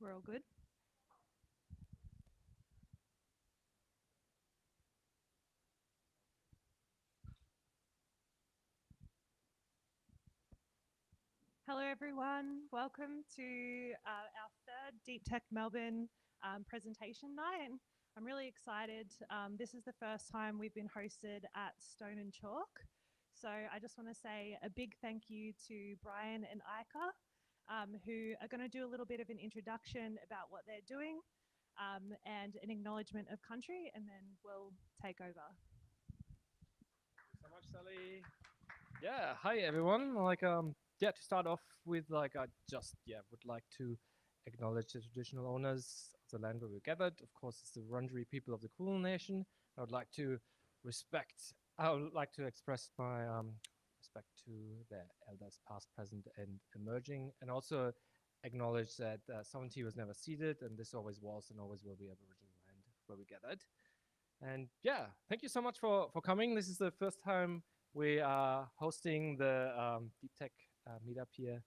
We're all good. Hello, everyone. Welcome to our third Deep Tech Melbourne presentation night. I'm really excited. This is the first time we've been hosted at Stone and Chalk. So I just want to say a big thank you to Brian and Ika, who are going to do a little bit of an introduction about what they're doing and an acknowledgement of country, and then we'll take over. Thank you so much, Sally. Yeah, hi everyone. To start off with, I just would like to acknowledge the traditional owners of the land where we're gathered. Of course, it's the Wurundjeri people of the Kulin Nation. I would like to respect. I would like to express my respect to their elders, past, present, and emerging, and also acknowledge that sovereignty was never ceded, and this always was and always will be Aboriginal land where we gathered. And yeah, thank you so much for coming. This is the first time we are hosting the Deep Tech meetup here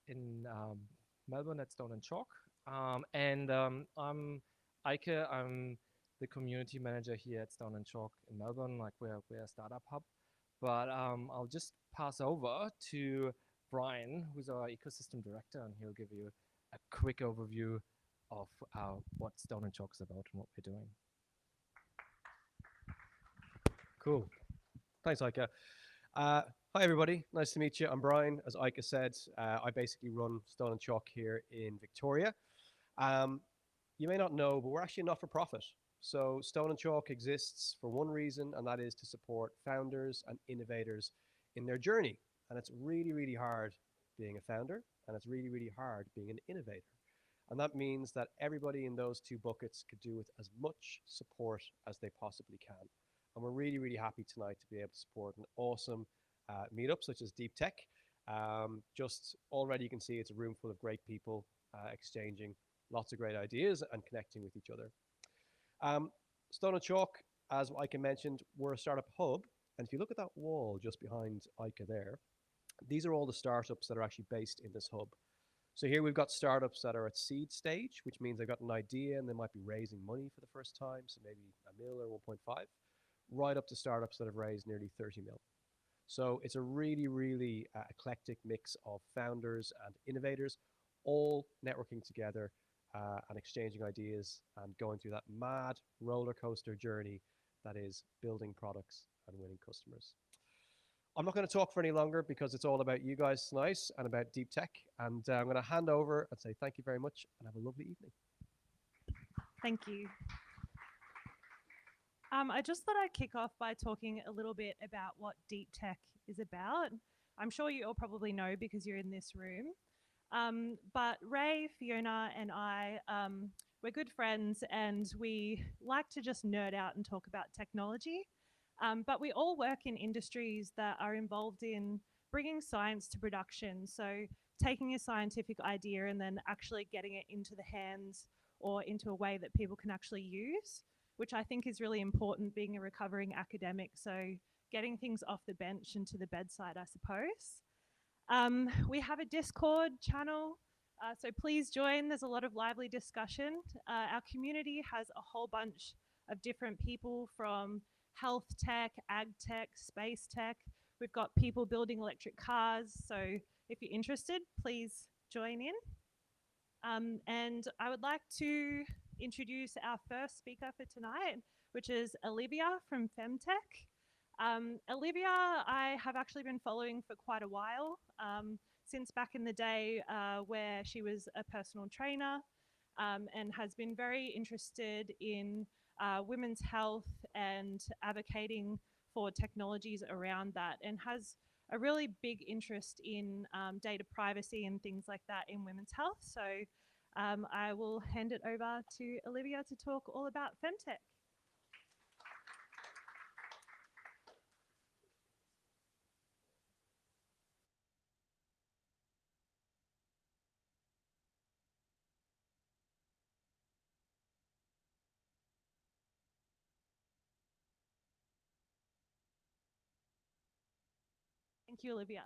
in Melbourne at Stone and Chalk. I'm Eike. I'm the community manager here at Stone and Chalk in Melbourne. We're a startup hub. But I'll just pass over to Brian, who's our ecosystem director, and he'll give you a quick overview of what Stone and Chalk is about and what we're doing. Cool. Thanks, Ika. Hi, everybody. Nice to meet you. I'm Brian. As Ika said, I basically run Stone and Chalk here in Victoria. You may not know, but we're actually not for profit. So Stone and Chalk exists for one reason, and that is to support founders and innovators in their journey. And it's really, really hard being a founder, and it's really, really hard being an innovator. And that means that everybody in those two buckets could do with as much support as they possibly can. And we're really, really happy tonight to be able to support an awesome meetup such as Deep Tech. Just already you can see it's a room full of great people exchanging lots of great ideas and connecting with each other. Stone and Chalk, as Ika mentioned, we're a startup hub. And if you look at that wall just behind Ika there, these are all the startups that are actually based in this hub. So here we've got startups that are at seed stage, which means they've got an idea and they might be raising money for the first time, so maybe a mil or 1.5. Right up to startups that have raised nearly 30 mil. So it's a really, really eclectic mix of founders and innovators, all networking together and exchanging ideas and going through that mad roller coaster journey that is building products and winning customers. I'm not going to talk for any longer because it's all about you guys tonight and about Deep Tech. And I'm going to hand over and say thank you very much and have a lovely evening. Thank you. I just thought I'd kick off by talking a little bit about what Deep Tech is about. I'm sure you all probably know because you're in this room. But Ray, Fiona, and I, we're good friends, and we like to just nerd out and talk about technology. But we all work in industries that are involved in bringing science to production. So taking a scientific idea and then actually getting it into the hands or into a way that people can actually use, which I think is really important being a recovering academic. So getting things off the bench and to the bedside, I suppose. We have a Discord channel, so please join. There's a lot of lively discussion. Our community has a whole bunch of different people from health tech, ag tech, space tech. We've got people building electric cars. So if you're interested, please join in. And I would like to introduce our first speaker for tonight, which is Olivia from Femtech. Olivia, I have actually been following for quite a while, since back in the day where she was a personal trainer and has been very interested in women's health and advocating for technologies around that, and has a really big interest in data privacy and things like that in women's health. So I will hand it over to Olivia to talk all about Femtech. Thank you, Olivia.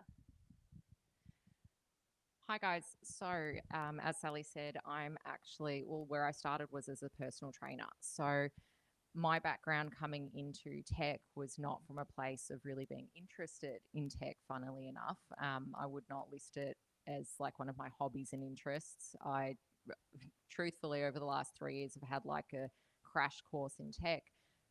Hi guys. So, as Sally said, I'm actually, well, where I started was as a personal trainer. So, my background coming into tech was not from a place of really being interested in tech, funnily enough. I would not list it as like one of my hobbies and interests. Truthfully, over the last 3 years, have had like a crash course in tech.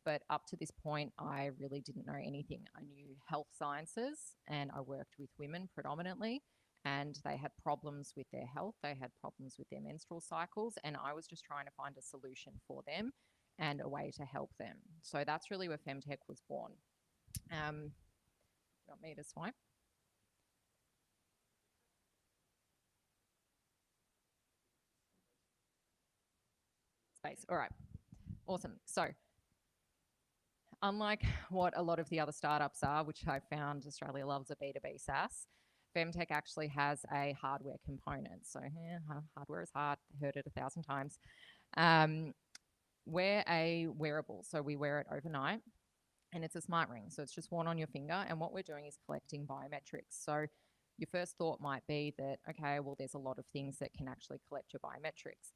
But up to this point, I really didn't know anything. I knew health sciences and I worked with women predominantly, and they had problems with their health. They had problems with their menstrual cycles, and I was just trying to find a solution for them and a way to help them. So that's really where Femtech was born. You want me to swipe? Space. All right. Awesome. So, unlike what a lot of the other startups are, which I found Australia loves a B2B SaaS, Femtech actually has a hardware component. So, hardware is hard. Heard it 1,000 times. We're a wearable. So, we wear it overnight, and it's a smart ring. So, it's just worn on your finger. And what we're doing is collecting biometrics. So, your first thought might be that, okay, well, there's a lot of things that can actually collect your biometrics.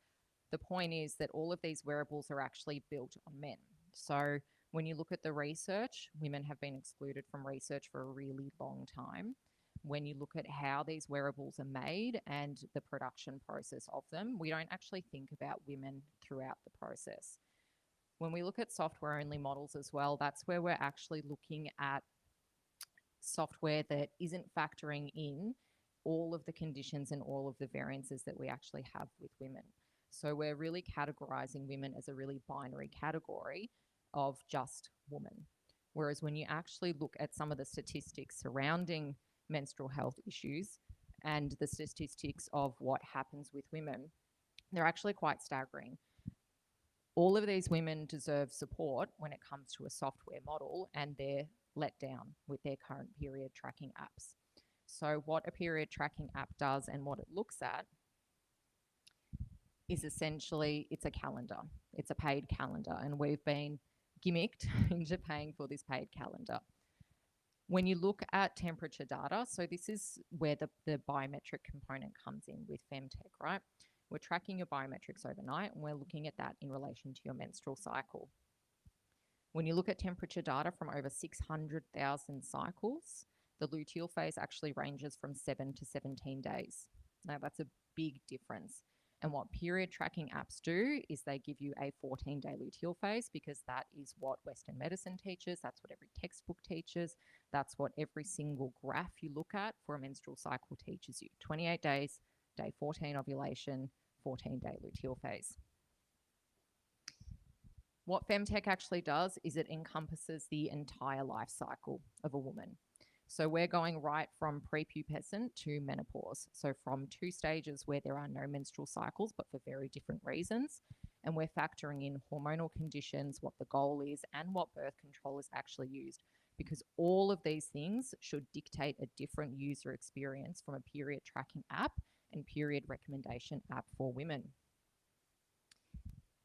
The point is that all of these wearables are actually built on men. So, when you look at the research, women have been excluded from research for a really long time. When you look at how these wearables are made and the production process of them, we don't actually think about women throughout the process. When we look at software only models as well, that's where we're actually looking at software that isn't factoring in all of the conditions and all of the variances that we actually have with women. So we're really categorizing women as a really binary category of just woman. Whereas when you actually look at some of the statistics surrounding menstrual health issues and the statistics of what happens with women, they're actually quite staggering. All of these women deserve support when it comes to a software model, and they're let down with their current period tracking apps. So what a period tracking app does and what it looks at is essentially it's a calendar. It's a paid calendar, and we've been gimmicked into paying for this paid calendar. When you look at temperature data, so this is where the biometric component comes in with Femtech, right? We're tracking your biometrics overnight, and we're looking at that in relation to your menstrual cycle. When you look at temperature data from over 600,000 cycles, the luteal phase actually ranges from 7 to 17 days. Now, that's a big difference. And what period tracking apps do is they give you a 14-day luteal phase, because that is what Western medicine teaches. That's what every textbook teaches. That's what every single graph you look at for a menstrual cycle teaches you. 28 days, day 14 ovulation, 14-day luteal phase. What Femtech actually does is it encompasses the entire life cycle of a woman. So we're going right from prepubescent to menopause. So from 2 stages where there are no menstrual cycles, but for very different reasons. And we're factoring in hormonal conditions, what the goal is, and what birth control is actually used. Because all of these things should dictate a different user experience from a period tracking app and period recommendation app for women.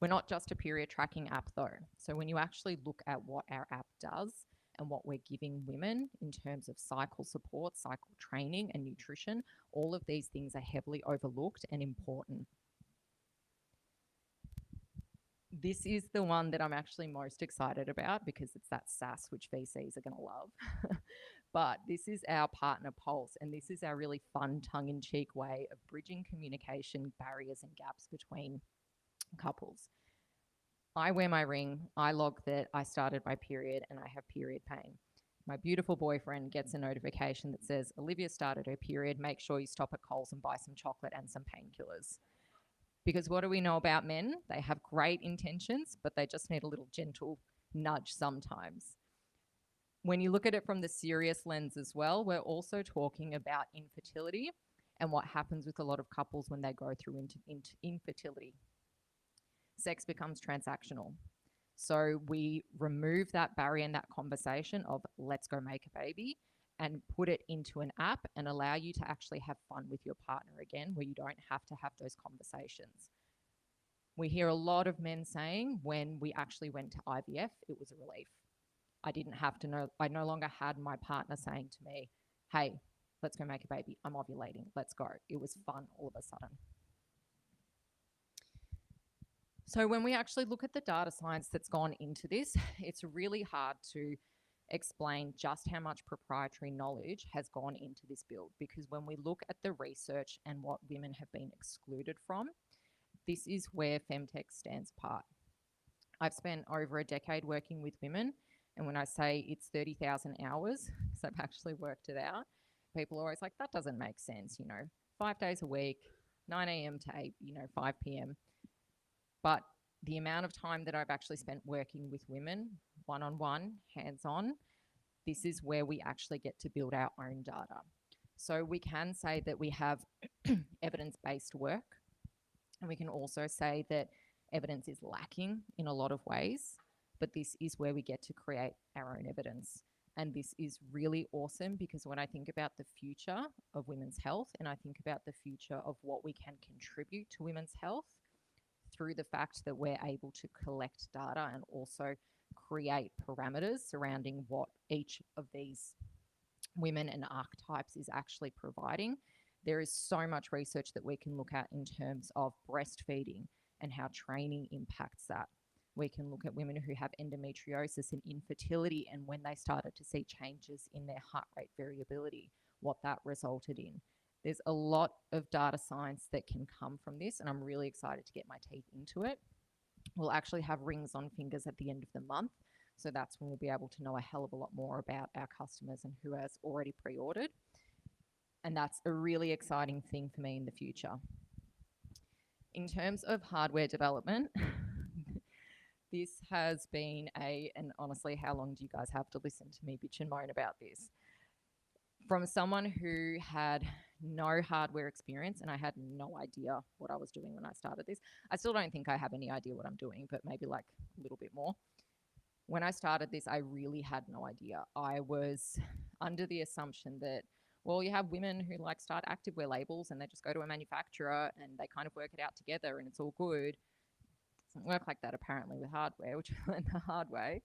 We're not just a period tracking app though. So when you actually look at what our app does and what we're giving women in terms of cycle support, cycle training, and nutrition, all of these things are heavily overlooked and important. This is the one that I'm actually most excited about because it's that SaaS which VCs are going to love. But this is our partner Pulse, and this is our really fun tongue-in-cheek way of bridging communication barriers and gaps between couples. I wear my ring, I log that I started my period and I have period pain. My beautiful boyfriend gets a notification that says, Olivia started her period, make sure you stop at Coles and buy some chocolate and some painkillers. Because what do we know about men? They have great intentions, but they just need a little gentle nudge sometimes. When you look at it from the serious lens as well, we're also talking about infertility and what happens with a lot of couples when they go through infertility. Sex becomes transactional. So we remove that barrier and that conversation of let's go make a baby and put it into an app and allow you to actually have fun with your partner again, where you don't have to have those conversations. We hear a lot of men saying when we actually went to IVF, it was a relief. I didn't have to know, I no longer had my partner saying to me, hey, let's go make a baby. I'm ovulating. Let's go. It was fun all of a sudden. So when we actually look at the data science that's gone into this, it's really hard to explain just how much proprietary knowledge has gone into this build, because when we look at the research and what women have been excluded from, this is where Femtech stands apart. I've spent over a decade working with women, and when I say it's 30,000 hours, because I've actually worked it out, people are always like, that doesn't make sense, 5 days a week, 9 a.m. to 8, 5 p.m. But the amount of time that I've actually spent working with women, one-on-one, hands-on, this is where we actually get to build our own data. So we can say that we have evidence-based work, and we can also say that evidence is lacking in a lot of ways, but this is where we get to create our own evidence. And this is really awesome, because when I think about the future of women's health, and I think about the future of what we can contribute to women's health, through the fact that we're able to collect data and also create parameters surrounding what each of these women and archetypes is actually providing, there is so much research that we can look at in terms of breastfeeding and how training impacts that. We can look at women who have endometriosis and infertility, and when they started to see changes in their heart rate variability, what that resulted in. There's a lot of data science that can come from this, and I'm really excited to get my teeth into it. We'll actually have rings on fingers at the end of the month, so that's when we'll be able to know a hell of a lot more about our customers and who has already pre-ordered. And that's a really exciting thing for me in the future. In terms of hardware development, this has been and honestly, how long do you guys have to listen to me bitch and moan about this? From someone who had no hardware experience, and I had no idea what I was doing when I started this. I still don't think I have any idea what I'm doing, but maybe like a little bit more. When I started this, I really had no idea. I was under the assumption that, well, you have women who like start activewear labels and they just go to a manufacturer and they kind of work it out together and it's all good. It doesn't work like that apparently with hardware, which I learned the hard way.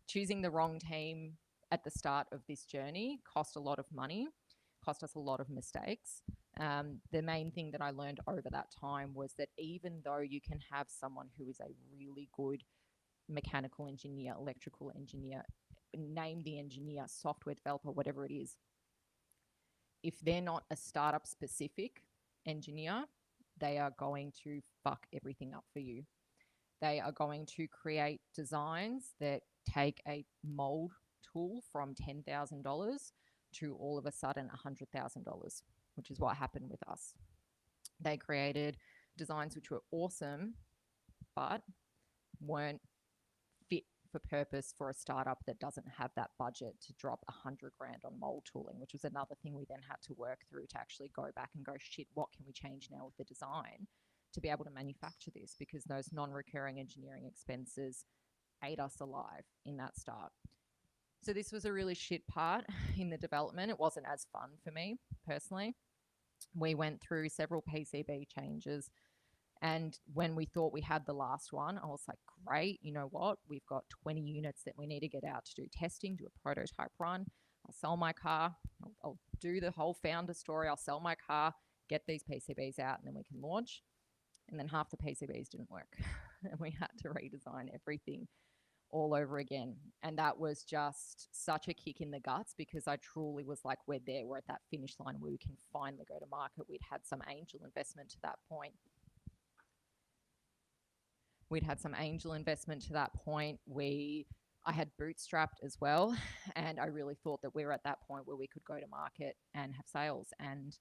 Choosing the wrong team at the start of this journey cost a lot of money, cost us a lot of mistakes. The main thing that I learned over that time was that even though you can have someone who is a really good mechanical engineer, electrical engineer, name the engineer, software developer, whatever it is, if they're not a startup specific engineer, they are going to fuck everything up for you. They are going to create designs that take a mold tool from $10,000 to all of a sudden $100,000, which is what happened with us. They created designs which were awesome, but weren't fit for purpose for a startup that doesn't have that budget to drop $100,000 on mold tooling, which was another thing we then had to work through to actually go back and go, shit, what can we change now with the design to be able to manufacture this? Because those non-recurring engineering expenses ate us alive in that start. So this was a really shit part in the development. It wasn't as fun for me personally. We went through several PCB changes, and when we thought we had the last one, I was like, great, you know what? We've got 20 units that we need to get out to do testing, do a prototype run. I'll sell my car. I'll do the whole founder story. I'll sell my car, get these PCBs out, and then we can launch. And then half the PCBs didn't work. And we had to redesign everything all over again. And that was just such a kick in the guts, because I truly was like, we're there. We're at that finish line where we can finally go to market. We'd had some angel investment to that point. I had bootstrapped as well. And I really thought that we were at that point where we could go to market and have sales. And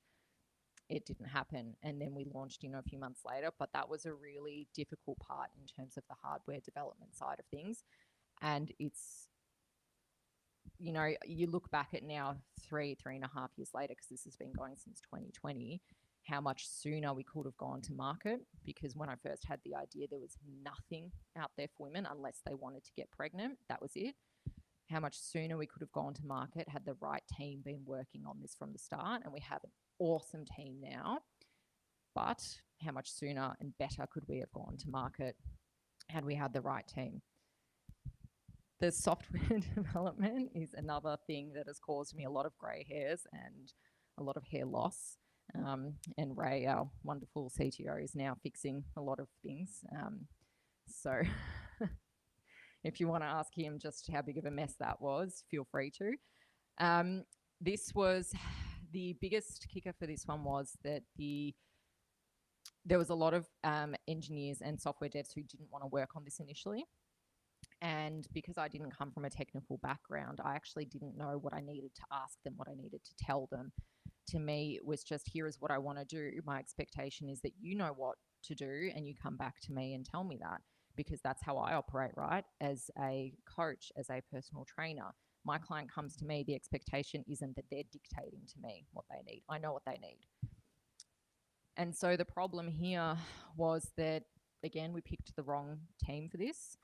it didn't happen. And then we launched, a few months later, but that was a really difficult part in terms of the hardware development side of things. And it's, you look back at now 3.5 years later, because this has been going since 2020, how much sooner we could have gone to market, because when I first had the idea, there was nothing out there for women unless they wanted to get pregnant. That was it. How much sooner we could have gone to market had the right team been working on this from the start. And we have an awesome team now, but how much sooner and better could we have gone to market had we had the right team? the software development is another thing that has caused me a lot of grey hairs and a lot of hair loss. And Ray, our wonderful CTO, is now fixing a lot of things. So if you want to ask him just how big of a mess that was, feel free to. This was the biggest kicker for this one, was that there was a lot of engineers and software devs who didn't want to work on this initially. And because I didn't come from a technical background, I actually didn't know what I needed to ask them, what I needed to tell them. To me, it was just, here is what I want to do. My expectation is that you know what to do and you come back to me and tell me that, because that's how I operate, right? As a coach, as a personal trainer, my client comes to me, the expectation isn't that they're dictating to me what they need. I know what they need. And so the problem here was that, again, we picked the wrong team for this.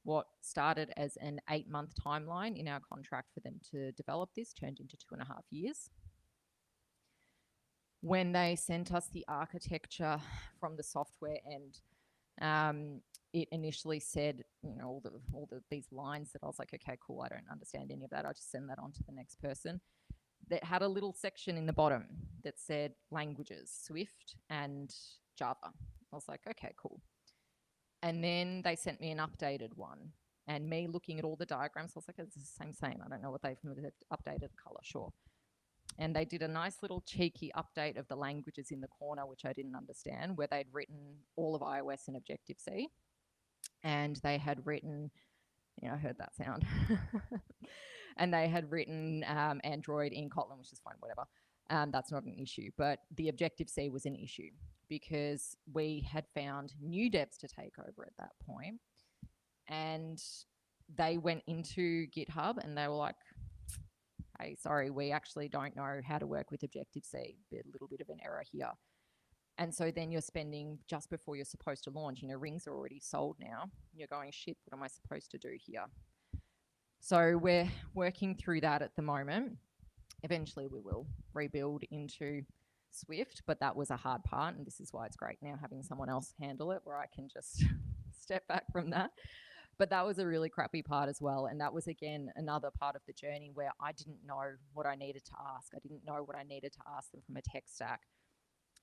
What started as an 8-month timeline in our contract for them to develop this turned into 2.5 years. When they sent us the architecture from the software end, it initially said, you know, these lines that I was like, okay, cool, I don't understand any of that. I'll just send that on to the next person. That had a little section in the bottom that said languages, Swift and Java. I was like, okay, cool. And then they sent me an updated one. And me looking at all the diagrams, I was like, it's the same. I don't know what they've updated the color, sure. And they did a nice little cheeky update of the languages in the corner, which I didn't understand, where they'd written all of iOS in Objective-C. And they had written, I heard that sound. And they had written Android in Kotlin, which is fine, whatever. That's not an issue. But the Objective-C was an issue because we had found new devs to take over at that point. And they went into GitHub and they were like, hey, sorry, we actually don't know how to work with Objective-C. A little bit of an error here. And so then you're spending, just before you're supposed to launch, rings are already sold now. You're going, shit, what am I supposed to do here? So we're working through that at the moment. Eventually we will rebuild into Swift, but that was a hard part. And this is why it's great now having someone else handle it, where I can just step back from that. But that was a really crappy part as well. And that was, again, another part of the journey where I didn't know what I needed to ask. I didn't know what I needed to ask them from a tech stack.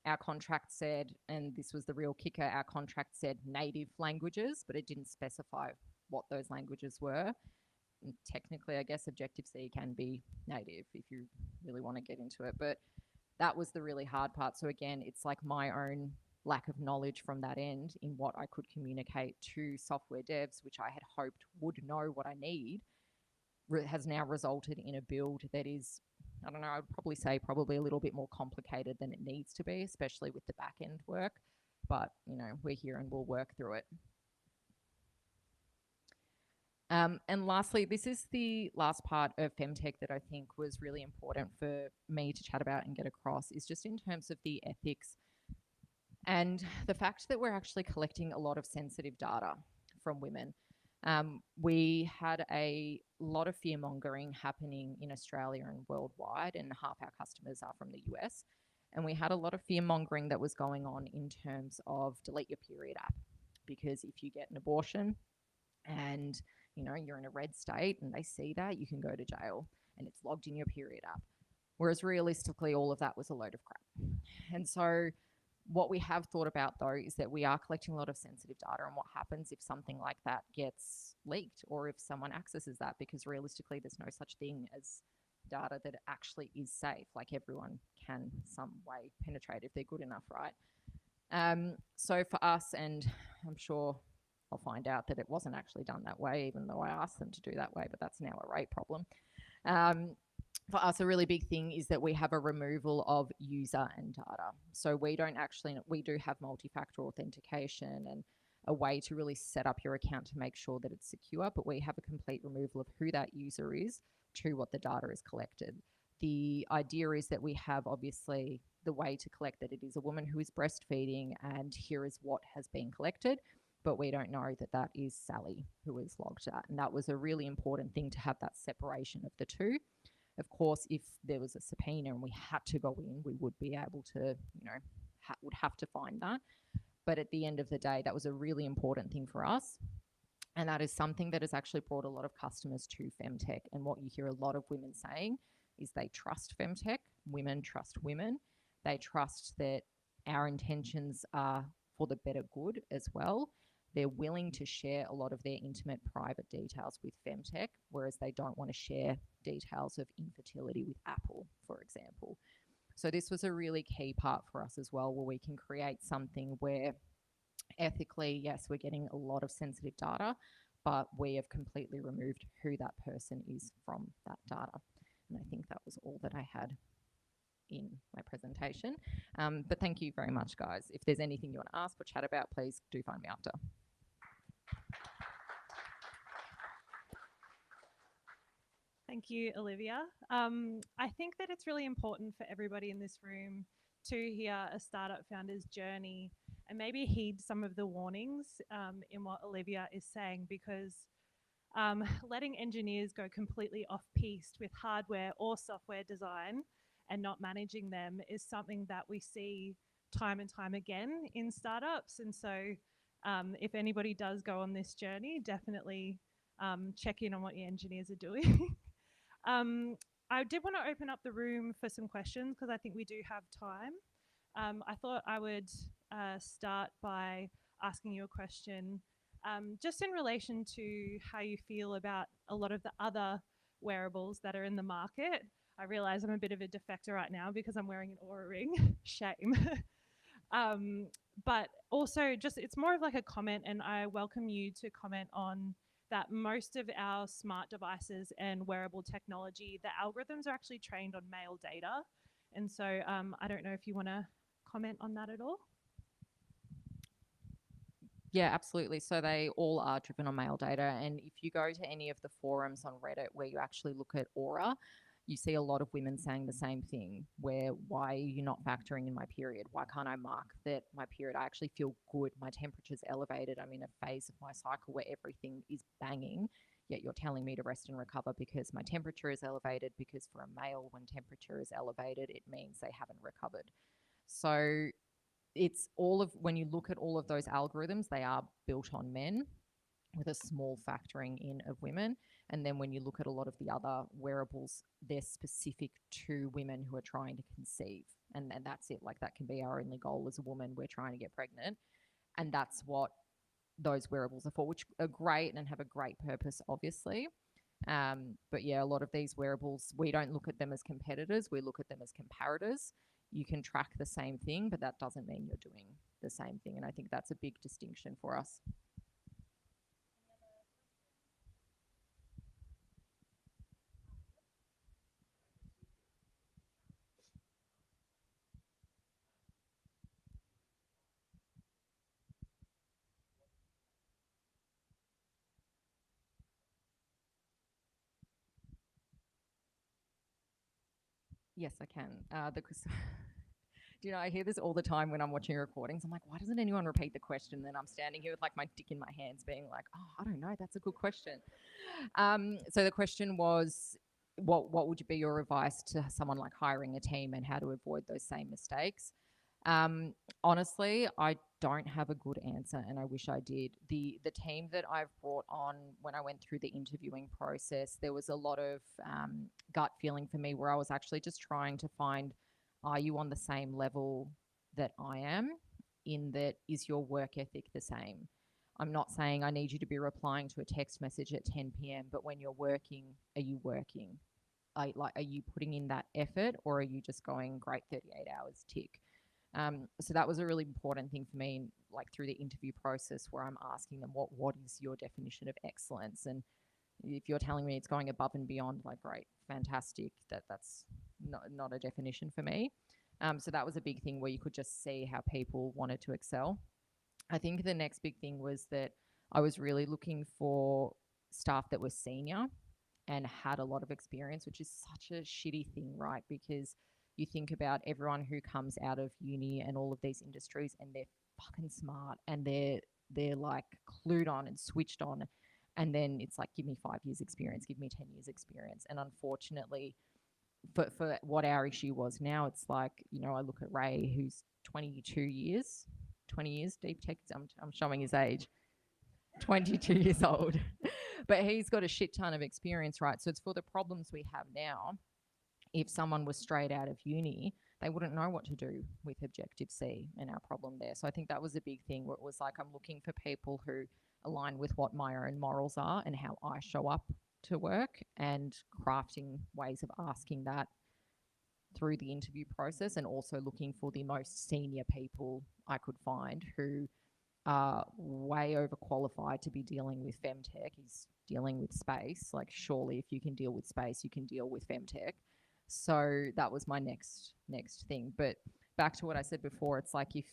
Our contract said, and this was the real kicker, our contract said native languages, but it didn't specify what those languages were. And technically, I guess Objective-C can be native if you really want to get into it. But that was the really hard part. So again, it's like my own lack of knowledge from that end in what I could communicate to software devs, which I had hoped would know what I need, has now resulted in a build that is, I don't know, I would probably say probably a little bit more complicated than it needs to be, especially with the back end work. But, we're here and we'll work through it. And lastly, this is the last part of Femtech that I think was really important for me to chat about and get across, is just in terms of the ethics and the fact that we're actually collecting a lot of sensitive data from women. We had a lot of fear-mongering happening in Australia and worldwide, and half our customers are from the US. And we had a lot of fear-mongering that was going on in terms of delete your period app. Because if you get an abortion and you're in a red state and they see that, you can go to jail and it's logged in your period app. Whereas realistically, all of that was a load of crap. And so what we have thought about, though, is that we are collecting a lot of sensitive data, and what happens if something like that gets leaked or if someone accesses that, because realistically there's no such thing as data that actually is safe. Like, everyone can some way penetrate if they're good enough, right? So for us, and I'm sure I'll find out that it wasn't actually done that way, even though I asked them to do that way, but that's now a rate problem. For us, a really big thing is that we have a removal of user and data. So we do have multi-factor authentication and a way to really set up your account to make sure that it's secure, but we have a complete removal of who that user is to what the data is collected. The idea is that we have, obviously, the way to collect that it is a woman who is breastfeeding and here is what has been collected, but we don't know that that is Sally who is logged at. And that was a really important thing, to have that separation of the two. Of course, if there was a subpoena and we had to go in, we would be able to, would have to find that. But at the end of the day, that was a really important thing for us. And that is something that has actually brought a lot of customers to femtech. And what you hear a lot of women saying is they trust femtech. Women trust women. They trust that our intentions are for the better good as well. They're willing to share a lot of their intimate private details with femtech, whereas they don't want to share details of infertility with Apple, for example. So this was a really key part for us as well, where we can create something where ethically, yes, we're getting a lot of sensitive data, but we have completely removed who that person is from that data. And I think that was all that I had in my presentation. But thank you very much, guys. If there's anything you want to ask or chat about, please do find me after. Thank you, Olivia. I think that it's really important for everybody in this room to hear a startup founder's journey and maybe heed some of the warnings in what Olivia is saying, because letting engineers go completely off-piste with hardware or software design and not managing them is something that we see time and time again in startups. And so if anybody does go on this journey, definitely check in on what your engineers are doing. I did want to open up the room for some questions because I think we do have time. I thought I would start by asking you a question just in relation to how you feel about a lot of the other wearables that are in the market. I realize I'm a bit of a defector right now because I'm wearing an Oura ring. Shame. But also just it's more of like a comment, and I welcome you to comment on that most of our smart devices and wearable technology, the algorithms are actually trained on male data. And so I don't know if you want to comment on that at all. Yeah, absolutely. So they all are driven on male data. And if you go to any of the forums on Reddit where you actually look at Aura, you see a lot of women saying the same thing, where why are you not factoring in my period? Why can't I mark that my period? I actually feel good. My temperature's elevated. I'm in a phase of my cycle where everything is banging, yet you're telling me to rest and recover because my temperature is elevated, because for a male, when temperature is elevated, it means they haven't recovered. So it's all of, when you look at all of those algorithms, they are built on men with a small factoring in of women. And then when you look at a lot of the other wearables, they're specific to women who are trying to conceive. And that's it. Like that can be our only goal as a woman. We're trying to get pregnant. And that's what those wearables are for, which are great and have a great purpose, obviously. But yeah, a lot of these wearables, we don't look at them as competitors. We look at them as comparators. You can track the same thing, but that doesn't mean you're doing the same thing. And I think that's a big distinction for us. Yes, I can. Do you know, I hear this all the time when I'm watching recordings. I'm like, why doesn't anyone repeat the question? Then I'm standing here with like my dick in my hands being like, oh, I don't know. That's a good question. So the question was, what would be your advice to someone like hiring a team and how to avoid those same mistakes? Honestly, I don't have a good answer, and I wish I did. The team that I've brought on, when I went through the interviewing process, there was a lot of gut feeling for me where I was actually just trying to find, are you on the same level that I am? In that, is your work ethic the same? I'm not saying I need you to be replying to a text message at 10 p.m., but when you're working, are you working? Are you putting in that effort, or are you just going, great, 38 hours, tick? So that was a really important thing for me, like through the interview process, where I'm asking them, what is your definition of excellence? And if you're telling me it's going above and beyond, like, great, fantastic, that's not a definition for me. So that was a big thing where you could just see how people wanted to excel. I think the next big thing was that I was really looking for staff that were senior and had a lot of experience, which is such a shitty thing, right? Because you think about everyone who comes out of uni and all of these industries, and they're fucking smart and they're like clued on and switched on. And then it's like, give me 5 years experience, give me 10 years experience. And unfortunately, for what our issue was now, it's like, you know, I look at Ray, who's 20 years deep tech. I'm showing his age. 22 years old. But he's got a shit ton of experience, right? So it's for the problems we have now. If someone was straight out of uni, they wouldn't know what to do with Objective C and our problem there. So I think that was a big thing where it was like, I'm looking for people who align with what my own morals are and how I show up to work, and crafting ways of asking that through the interview process, and also looking for the most senior people I could find who are way overqualified to be dealing with femtech. He's dealing with space. Like, surely if you can deal with space, you can deal with femtech. So that was my next thing. But back to what I said before, it's like, if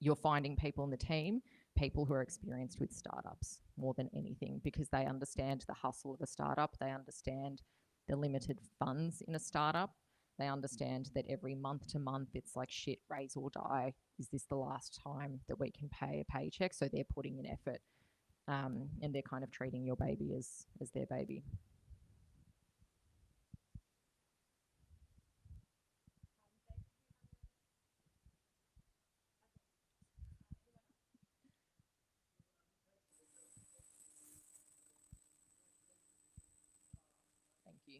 you're finding people in the team, people who are experienced with startups more than anything, because they understand the hustle of a startup. They understand the limited funds in a startup. They understand that every month to month, it's like, shit, raise or die. Is this the last time that we can pay a paycheck? So they're putting in effort, and they're kind of treating your baby as their baby. Thank you.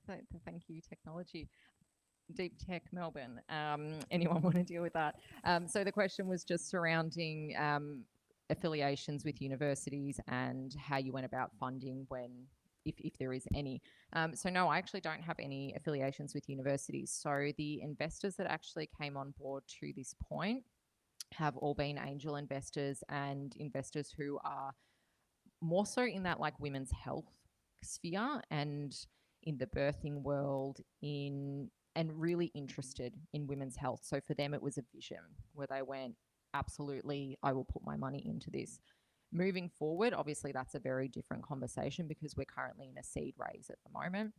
So thank you, technology. Deep Tech Melbourne. Anyone want to deal with that? So the question was just surrounding affiliations with universities and how you went about funding if there is any. So no, I actually don't have any affiliations with universities. So the investors that actually came on board to this point have all been angel investors and investors who are more so in that like women's health sphere and in the birthing world, and really interested in women's health. So for them, it was a vision where they went, absolutely, I will put my money into this. Moving forward, obviously, that's a very different conversation because we're currently in a seed raise at the moment.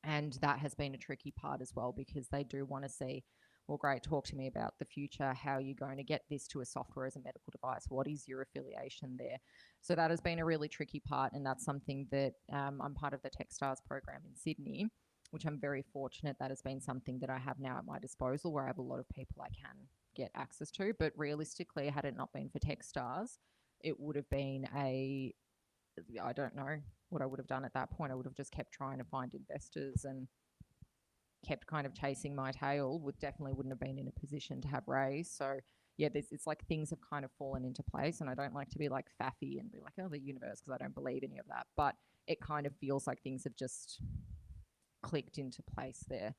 And that has been a tricky part as well, because they do want to see, well, great, talk to me about the future. How are you going to get this to a software as a medical device? What is your affiliation there? So that has been a really tricky part. And that's something that I'm part of the Techstars program in Sydney, which I'm very fortunate that has been something that I have now at my disposal, where I have a lot of people I can get access to. But realistically, had it not been for Techstars, it would have been I don't know what I would have done at that point. I would have just kept trying to find investors and kept kind of chasing my tail. Definitely wouldn't have been in a position to have raised. So yeah, it's like things have kind of fallen into place, and I don't like to be like faffy and be like, oh, the universe, because I don't believe any of that. But it kind of feels like things have just clicked into place there.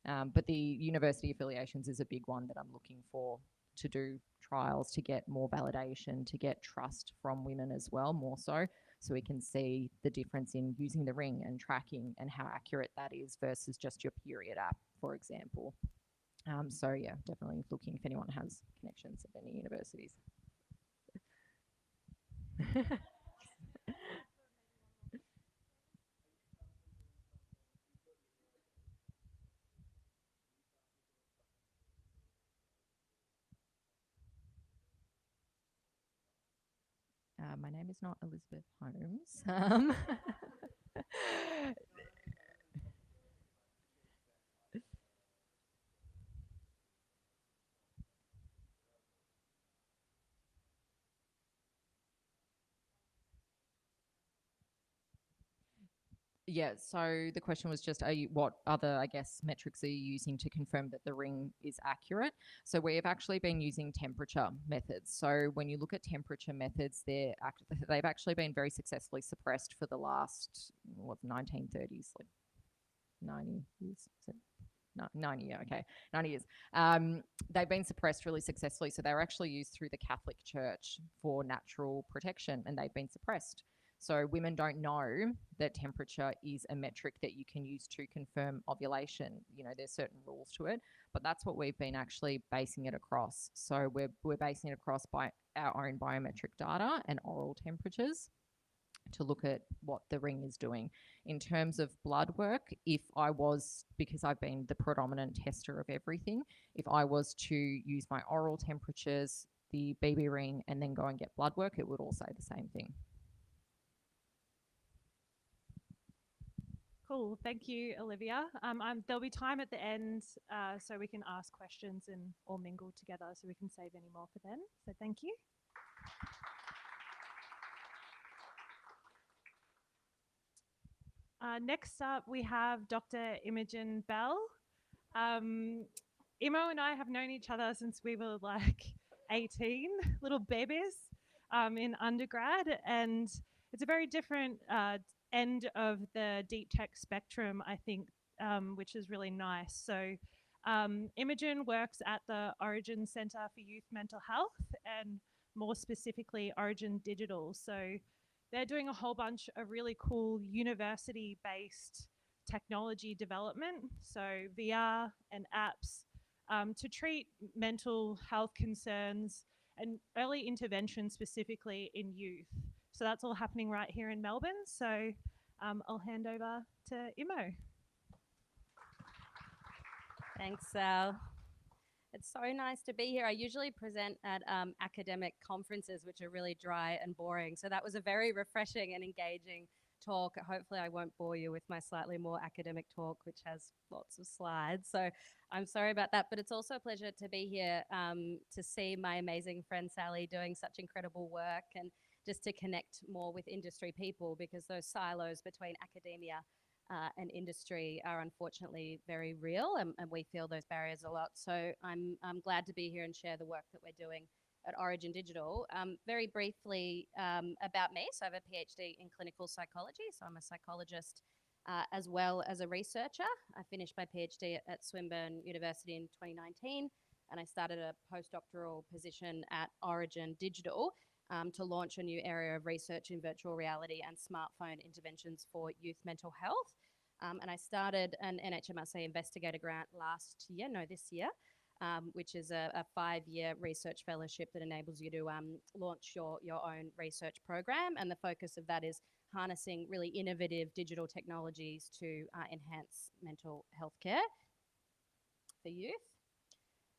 But the university affiliations is a big one that I'm looking for, to do trials, to get more validation, to get trust from women as well, more so we can see the difference in using the ring and tracking and how accurate that is versus just your period app, for example. So yeah, definitely looking if anyone has connections at any universities. My name is not Elizabeth Holmes. Yeah, so the question was just, what other, I guess, metrics are you using to confirm that the ring is accurate? So we have actually been using temperature methods. So when you look at temperature methods, they've actually been very successfully suppressed for the last, 1930s, like 90 years. So 90, yeah, okay, 90 years. They've been suppressed really successfully. So they were actually used through the Catholic Church for natural protection, and they've been suppressed. So women don't know that temperature is a metric that you can use to confirm ovulation. You know, there's certain rules to it, but that's what we've been actually basing it across. So we're basing it across by our own biometric data and oral temperatures to look at what the ring is doing. In terms of blood work, if I was, because I've been the predominant tester of everything, if I was to use my oral temperatures, the BB ring, and then go and get blood work, it would all say the same thing. Cool. Thank you, Olivia. There'll be time at the end so we can ask questions and all mingle together so we can save any more for then. So thank you. Next up, we have Dr. Imogen Bell. Imo and I have known each other since we were like 18, little babies in undergrad, and it's a very different end of the deep tech spectrum, I think, which is really nice. So Imogen works at the Origin Centre for Youth Mental Health, and more specifically Origin Digital. So they're doing a whole bunch of really cool university-based technology development, so VR and apps to treat mental health concerns and early intervention specifically in youth. So that's all happening right here in Melbourne. So I'll hand over to Imo. Thanks, Sal. It's so nice to be here. I usually present at academic conferences, which are really dry and boring. So that was a very refreshing and engaging talk. Hopefully I won't bore you with my slightly more academic talk, which has lots of slides. So I'm sorry about that, but it's also a pleasure to be here to see my amazing friend Sally doing such incredible work, and just to connect more with industry people, because those silos between academia and industry are unfortunately very real, and we feel those barriers a lot. So I'm glad to be here and share the work that we're doing at Origin Digital. Very briefly about me, so I have a PhD in clinical psychology, so I'm a psychologist as well as a researcher. I finished my PhD at Swinburne University in 2019, and I started a postdoctoral position at Origin Digital to launch a new area of research in virtual reality and smartphone interventions for youth mental health. And I started an NHMRC investigator grant this year, which is a 5-year research fellowship that enables you to launch your own research program. And the focus of that is harnessing really innovative digital technologies to enhance mental health care for youth.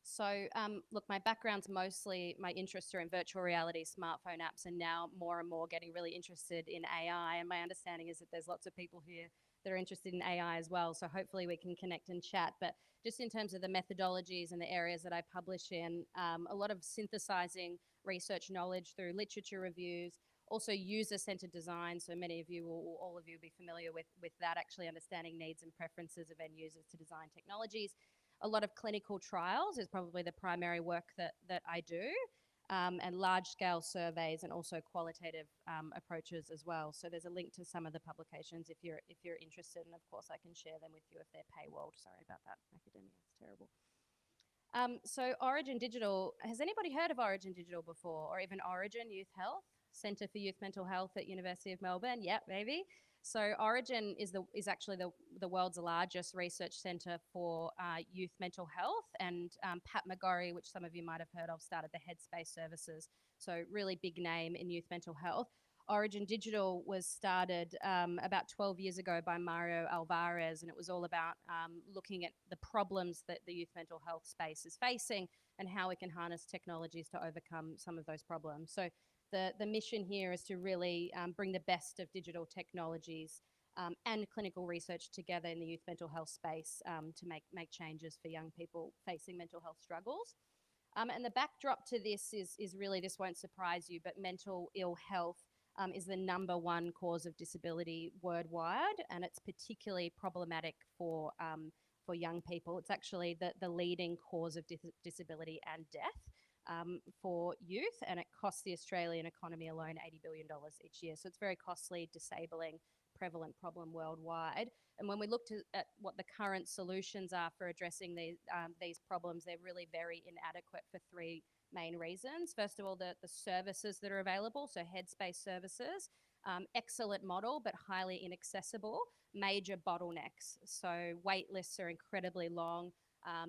So look, my background's mostly, my interests are in virtual reality, smartphone apps, and now more and more getting really interested in AI. And my understanding is that there's lots of people here that are interested in AI as well. So hopefully we can connect and chat. But just in terms of the methodologies and the areas that I publish in, a lot of synthesizing research knowledge through literature reviews, also user-centered design. So many of you, or all of you, will be familiar with that, actually understanding needs and preferences of end users to design technologies. A lot of clinical trials is probably the primary work that I do, and large-scale surveys, and also qualitative approaches as well. So there's a link to some of the publications if you're interested, and of course I can share them with you if they're paywalled. Sorry about that, academia, it's terrible. So Origin Digital, has anybody heard of Origin Digital before, or even Origin Youth Health, Centre for Youth Mental Health at University of Melbourne? Yeah, maybe. So Origin is actually the world's largest research centre for youth mental health, and Pat McGorry, which some of you might have heard of, started the Headspace services. So really big name in youth mental health. Origin Digital was started about 12 years ago by Mario Alvarez, and it was all about looking at the problems that the youth mental health space is facing and how we can harness technologies to overcome some of those problems. So the mission here is to really bring the best of digital technologies and clinical research together in the youth mental health space to make changes for young people facing mental health struggles. And the backdrop to this is really, this won't surprise you, but mental ill health is the #1 cause of disability worldwide, and it's particularly problematic for young people. It's actually the leading cause of disability and death for youth, and it costs the Australian economy alone $80 billion each year. So it's very costly, disabling, prevalent problem worldwide. And when we looked at what the current solutions are for addressing these problems, they're really very inadequate for 3 main reasons. First of all, the services that are available, so Headspace services, excellent model, but highly inaccessible, major bottlenecks. So wait lists are incredibly long.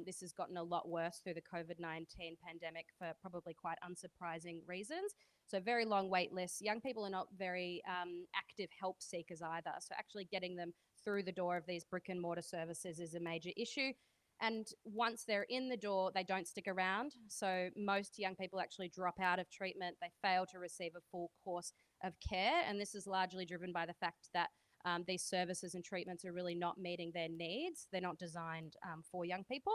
This has gotten a lot worse through the COVID-19 pandemic for probably quite unsurprising reasons. So very long wait lists. Young people are not very active help seekers either. So actually getting them through the door of these brick and mortar services is a major issue. And once they're in the door, they don't stick around. So most young people actually drop out of treatment. They fail to receive a full course of care. And this is largely driven by the fact that these services and treatments are really not meeting their needs. They're not designed for young people.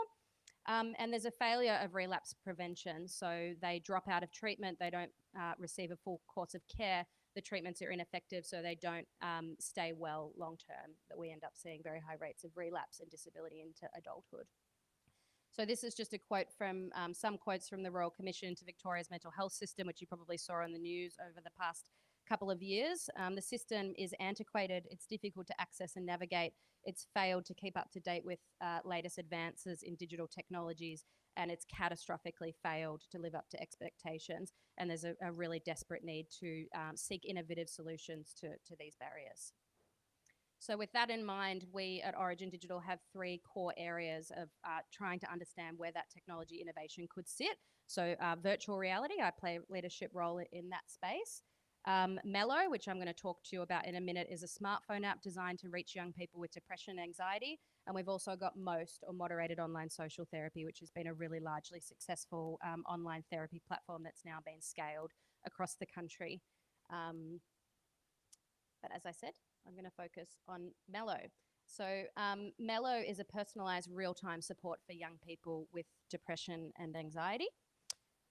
And there's a failure of relapse prevention. So they drop out of treatment. They don't receive a full course of care. The treatments are ineffective, so they don't stay well long term, that we end up seeing very high rates of relapse and disability into adulthood. So this is just a quote from some quotes from the Royal Commission into Victoria's mental health system, which you probably saw on the news over the past couple of years. The system is antiquated, it's difficult to access and navigate, it's failed to keep up to date with latest advances in digital technologies, and it's catastrophically failed to live up to expectations. And there's a really desperate need to seek innovative solutions to these barriers. So with that in mind, we at Origin Digital have 3 core areas of trying to understand where that technology innovation could sit. So virtual reality, I play a leadership role in that space. Mello, which I'm going to talk to you about in a minute, is a smartphone app designed to reach young people with depression and anxiety. And we've also got MOST, or moderated online social therapy, which has been a really largely successful online therapy platform that's now been scaled across the country. But as I said, I'm going to focus on Mello. So Mello is a personalised real-time support for young people with depression and anxiety.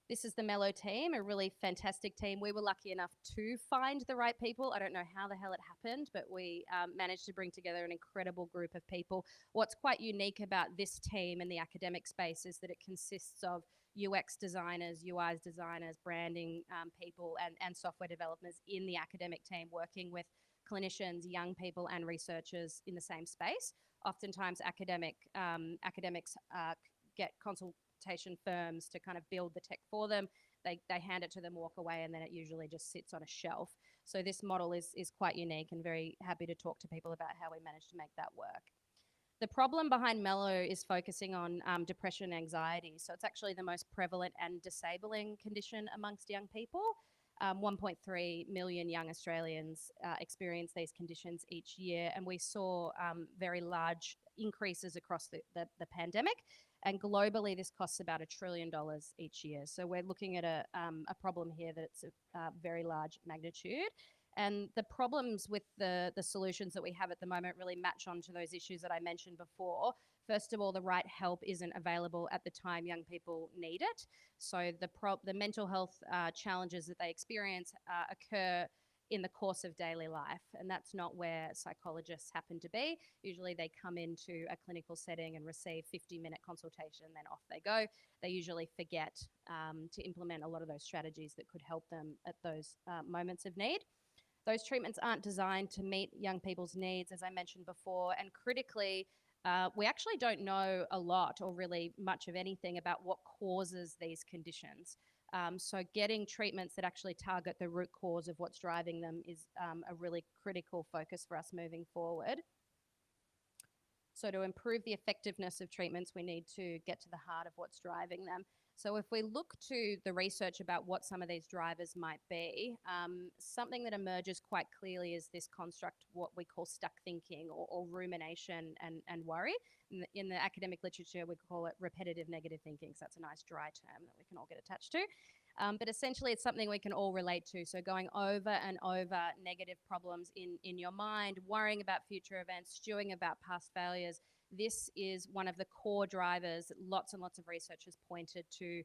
This is the Mello team, a really fantastic team. We were lucky enough to find the right people. I don't know how the hell it happened, but we managed to bring together an incredible group of people. What's quite unique about this team in the academic space is that it consists of UX designers, UI designers, branding people, and software developers in the academic team working with clinicians, young people, and researchers in the same space. Oftentimes, academics get consultation firms to kind of build the tech for them. They hand it to them, walk away, and then it usually just sits on a shelf. So this model is quite unique, and very happy to talk to people about how we managed to make that work. The problem behind Mello is focusing on depression and anxiety. So it's actually the most prevalent and disabling condition amongst young people. 1.3 million young Australians experience these conditions each year, and we saw very large increases across the pandemic. And globally, this costs about $1 trillion each year. So we're looking at a problem here that's a very large magnitude. And the problems with the solutions that we have at the moment really match onto those issues that I mentioned before. First of all, the right help isn't available at the time young people need it. So the mental health challenges that they experience occur in the course of daily life, and that's not where psychologists happen to be. Usually they come into a clinical setting and receive 50-minute consultation, then off they go. They usually forget to implement a lot of those strategies that could help them at those moments of need. Those treatments aren't designed to meet young people's needs, as I mentioned before, and critically, we actually don't know a lot or really much of anything about what causes these conditions. So getting treatments that actually target the root cause of what's driving them is a really critical focus for us moving forward. So to improve the effectiveness of treatments, we need to get to the heart of what's driving them. So if we look to the research about what some of these drivers might be, something that emerges quite clearly is this construct, what we call stuck thinking or rumination and worry. In the academic literature, we call it repetitive negative thinking. So that's a nice dry term that we can all get attached to. But essentially, it's something we can all relate to. So going over and over negative problems in your mind, worrying about future events, stewing about past failures. This is one of the core drivers. Lots and lots of research has pointed to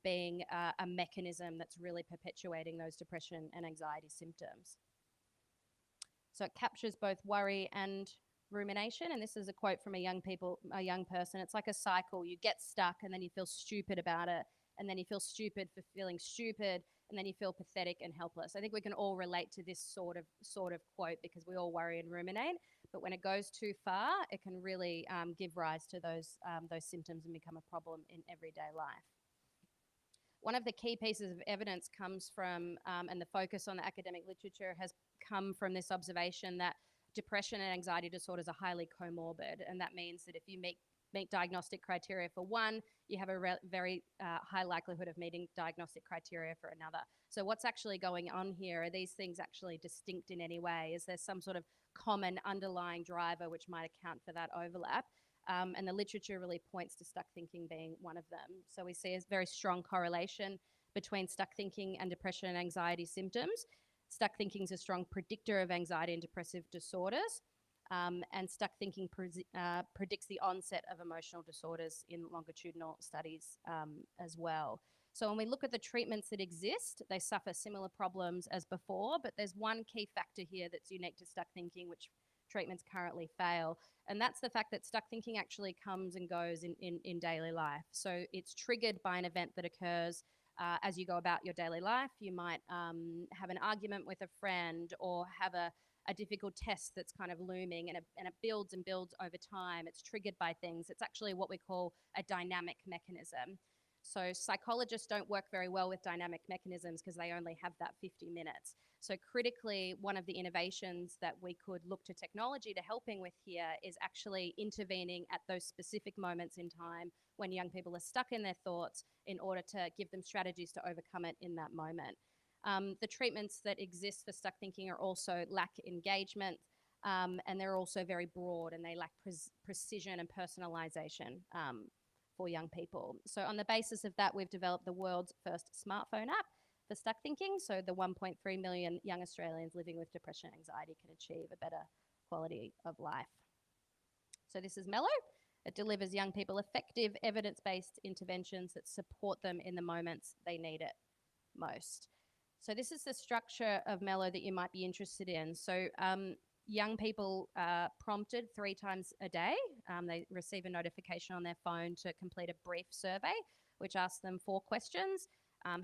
being a mechanism that's really perpetuating those depression and anxiety symptoms. So it captures both worry and rumination. And this is a quote from a young person. It's like a cycle. You get stuck and then you feel stupid about it. And then you feel stupid for feeling stupid. And then you feel pathetic and helpless. I think we can all relate to this sort of quote because we all worry and ruminate. But when it goes too far, it can really give rise to those symptoms and become a problem in everyday life. One of the key pieces of evidence comes from, and the focus on the academic literature has come from this observation that depression and anxiety disorders are highly comorbid, and that means that if you meet diagnostic criteria for one, you have a very high likelihood of meeting diagnostic criteria for another. So what's actually going on here? Are these things actually distinct in any way? Is there some sort of common underlying driver which might account for that overlap? And the literature really points to stuck thinking being one of them. So we see a very strong correlation between stuck thinking and depression and anxiety symptoms. Stuck thinking is a strong predictor of anxiety and depressive disorders. And stuck thinking predicts the onset of emotional disorders in longitudinal studies as well. So when we look at the treatments that exist, they suffer similar problems as before, but there's one key factor here that's unique to stuck thinking, which treatments currently fail, and that's the fact that stuck thinking actually comes and goes in daily life. So it's triggered by an event that occurs as you go about your daily life. You might have an argument with a friend, or have a difficult test that's kind of looming, and it builds and builds over time. It's triggered by things. It's actually what we call a dynamic mechanism. So psychologists don't work very well with dynamic mechanisms because they only have that 50 minutes. So critically, one of the innovations that we could look to technology to helping with here is actually intervening at those specific moments in time when young people are stuck in their thoughts, in order to give them strategies to overcome it in that moment. The treatments that exist for stuck thinking are also lack engagement, and they're also very broad, and they lack precision and personalization for young people. So on the basis of that, we've developed the world's first smartphone app for stuck thinking, so the 1.3 million young Australians living with depression and anxiety can achieve a better quality of life. So this is Mellow. It delivers young people effective evidence-based interventions that support them in the moments they need it most. So this is the structure of Mellow that you might be interested in. So young people are prompted 3 times a day. They receive a notification on their phone to complete a brief survey, which asks them 4 questions: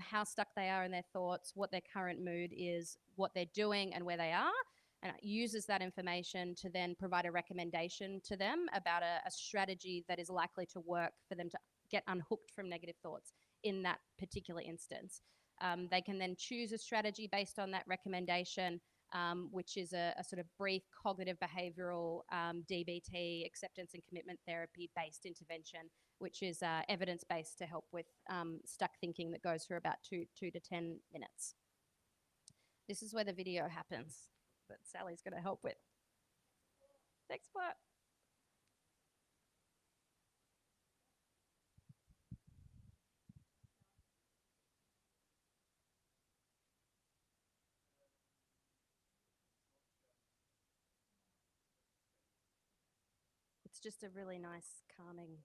how stuck they are in their thoughts, what their current mood is, what they're doing, and where they are. And it uses that information to then provide a recommendation to them about a strategy that is likely to work for them to get unhooked from negative thoughts in that particular instance. They can then choose a strategy based on that recommendation, which is a sort of brief cognitive behavioral DBT, acceptance and commitment therapy based intervention, which is evidence-based to help with stuck thinking, that goes for about 2 to 10 minutes. This is where the video happens that Sally's going to help with. Next part. It's just a really nice, calming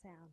sound.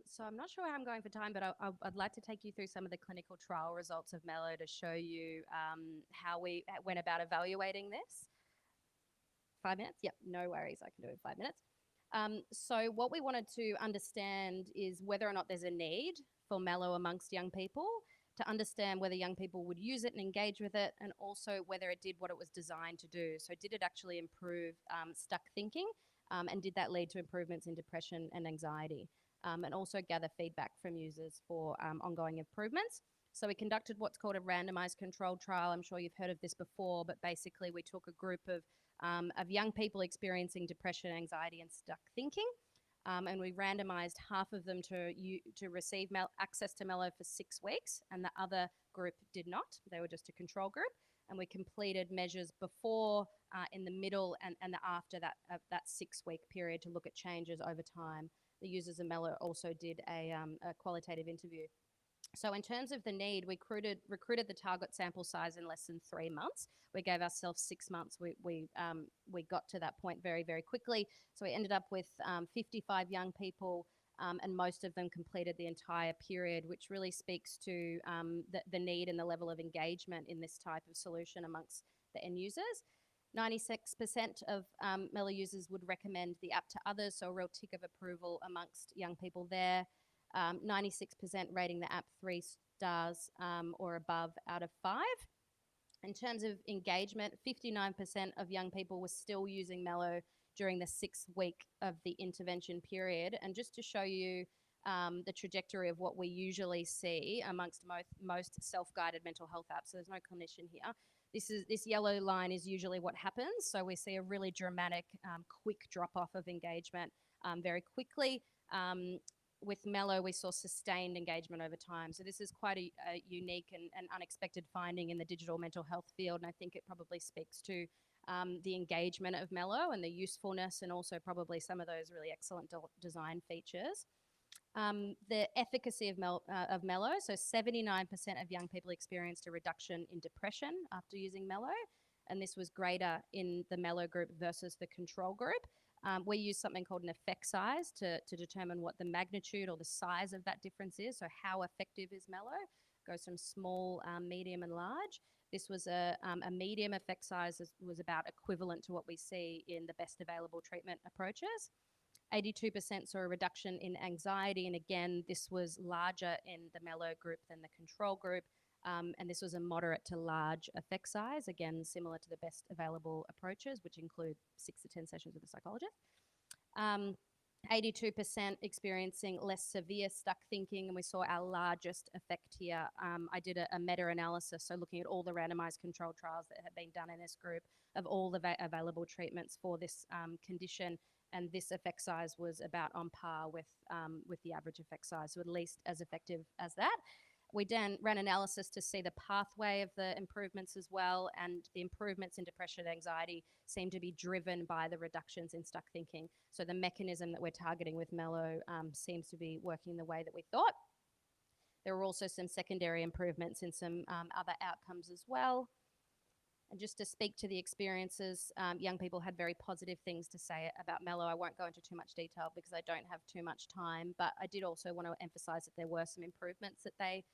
So I'm not sure how I'm going for time, but I'd like to take you through some of the clinical trial results of Mello to show you how we went about evaluating this. 5 minutes? Yep, no worries. I can do it in 5 minutes. So what we wanted to understand is whether or not there's a need for Mello amongst young people, to understand whether young people would use it and engage with it, and also whether it did what it was designed to do. So did it actually improve stuck thinking, and did that lead to improvements in depression and anxiety? And also gather feedback from users for ongoing improvements. So we conducted what's called a randomized controlled trial. I'm sure you've heard of this before, but basically we took a group of young people experiencing depression, anxiety, and stuck thinking. And we randomized half of them to receive access to Mello for 6 weeks, and the other group did not. They were just a control group. And we completed measures before, in the middle, and the after that 6-week period to look at changes over time. The users of Mello also did a qualitative interview. So in terms of the need, we recruited the target sample size in less than 3 months. We gave ourselves 6 months. We got to that point very, very quickly. So we ended up with 55 young people, and most of them completed the entire period, which really speaks to the need and the level of engagement in this type of solution amongst the end users. 96% of Mello users would recommend the app to others, so a real tick of approval amongst young people there. 96% rating the app 3 stars or above out of 5. In terms of engagement, 59% of young people were still using Mello during the 6th week of the intervention period. And just to show you the trajectory of what we usually see amongst most self-guided mental health apps, so there's no clinician here. This yellow line is usually what happens. So we see a really dramatic, quick drop-off of engagement very quickly. With Mello, we saw sustained engagement over time. So this is quite a unique and unexpected finding in the digital mental health field. And I think it probably speaks to the engagement of Mello and the usefulness, and also probably some of those really excellent design features. The efficacy of Mello, so 79% of young people experienced a reduction in depression after using Mello. And this was greater in the Mello group versus the control group. We use something called an effect size to determine what the magnitude or the size of that difference is. So how effective is Mello? Goes from small, medium, and large. This was a medium effect size, was about equivalent to what we see in the best available treatment approaches. 82% saw a reduction in anxiety, and again, this was larger in the Mello group than the control group. And this was a moderate to large effect size, again, similar to the best available approaches, which include 6 to 10 sessions with a psychologist. 82% experiencing less severe stuck thinking, and we saw our largest effect here. I did a meta-analysis, so looking at all the randomized controlled trials that had been done in this group of all the available treatments for this condition, and this effect size was about on par with the average effect size, so at least as effective as that. We then ran analysis to see the pathway of the improvements as well, and the improvements in depression and anxiety seem to be driven by the reductions in stuck thinking. So the mechanism that we're targeting with Mello seems to be working the way that we thought. There were also some secondary improvements in some other outcomes as well. And just to speak to the experiences, young people had very positive things to say about Mello. I won't go into too much detail because I don't have too much time, but I did also want to emphasize that there were some improvements that they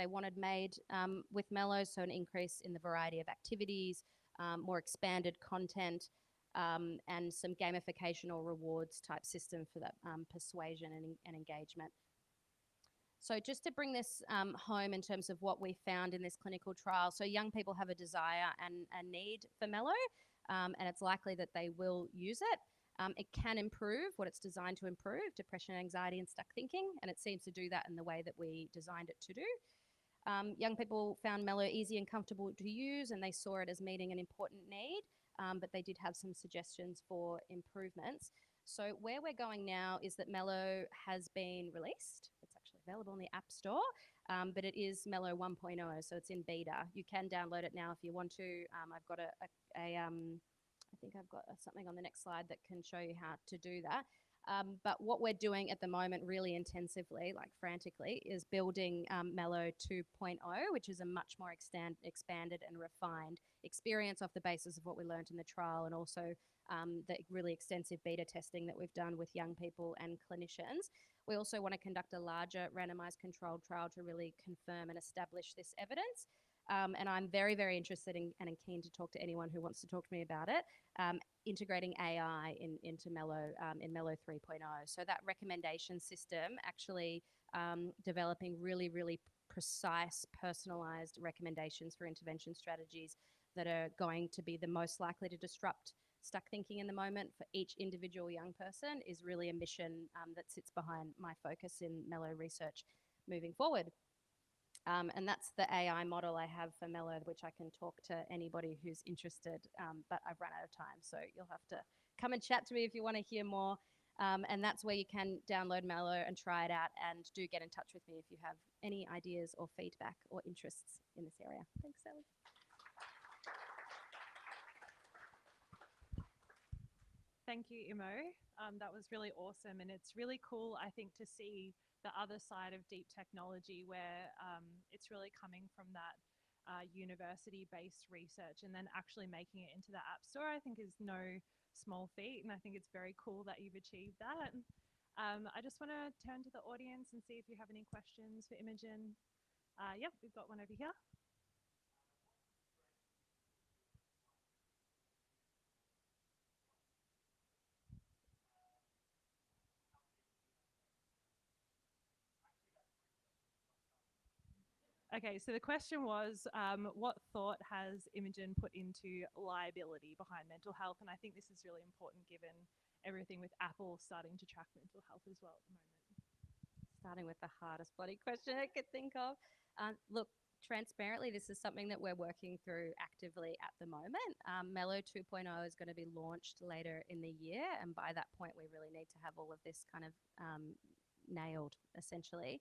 wanted made with Mello, so an increase in the variety of activities, more expanded content, and some gamification or rewards type system for that persuasion and engagement. So just to bring this home in terms of what we found in this clinical trial, so young people have a desire and a need for Mello, and it's likely that they will use it. It can improve what it's designed to improve, depression, anxiety, and stuck thinking, and it seems to do that in the way that we designed it to do. Young people found Mello easy and comfortable to use, and they saw it as meeting an important need, but they did have some suggestions for improvements. So where we're going now is that Mello has been released. It's actually available in the App Store, but it is Mello 1.0, so it's in beta. You can download it now if you want to. I've got I think I've got something on the next slide that can show you how to do that. But what we're doing at the moment really intensively, like frantically, is building Mello 2.0, which is a much more expanded and refined experience off the basis of what we learned in the trial, and also the really extensive beta testing that we've done with young people and clinicians. We also want to conduct a larger randomized controlled trial to really confirm and establish this evidence. And I'm very, very interested in and keen to talk to anyone who wants to talk to me about it, integrating AI into Mello in Mello 3.0. So that recommendation system actually developing really, really precise, personalized recommendations for intervention strategies that are going to be the most likely to disrupt stuck thinking in the moment for each individual young person is really a mission that sits behind my focus in Mello research moving forward. And that's the AI model I have for Mello, which I can talk to anybody who's interested, but I've run out of time. So you'll have to come and chat to me if you want to hear more. And that's where you can download Mello and try it out, and do get in touch with me if you have any ideas or feedback or interests in this area. Thanks, Sally. Thank you, Imo. That was really awesome. And it's really cool, I think, to see the other side of deep technology where it's really coming from that university-based research and then actually making it into the App Store, I think is no small feat. And I think it's very cool that you've achieved that. I just want to turn to the audience and see if you have any questions for Imogen. Yep, we've got one over here. Okay, so the question was, what thought has Imogen put into liability behind mental health? And I think this is really important given everything with Apple starting to track mental health as well at the moment. Starting with the hardest bloody question I could think of. Look, transparently, this is something that we're working through actively at the moment. Mello 2.0 is going to be launched later in the year, and by that point, we really need to have all of this kind of nailed, essentially.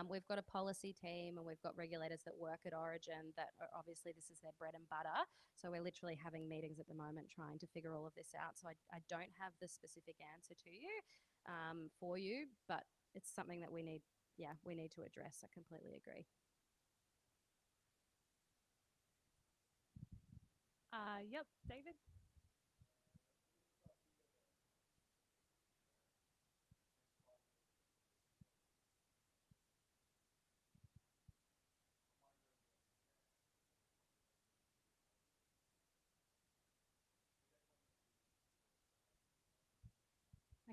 We've got a policy team and we've got regulators that work at Origin that are, obviously this is their bread and butter. So we're literally having meetings at the moment trying to figure all of this out. So I don't have the specific answer to you, for you, but it's something that we need to address. I completely agree. Yep, David.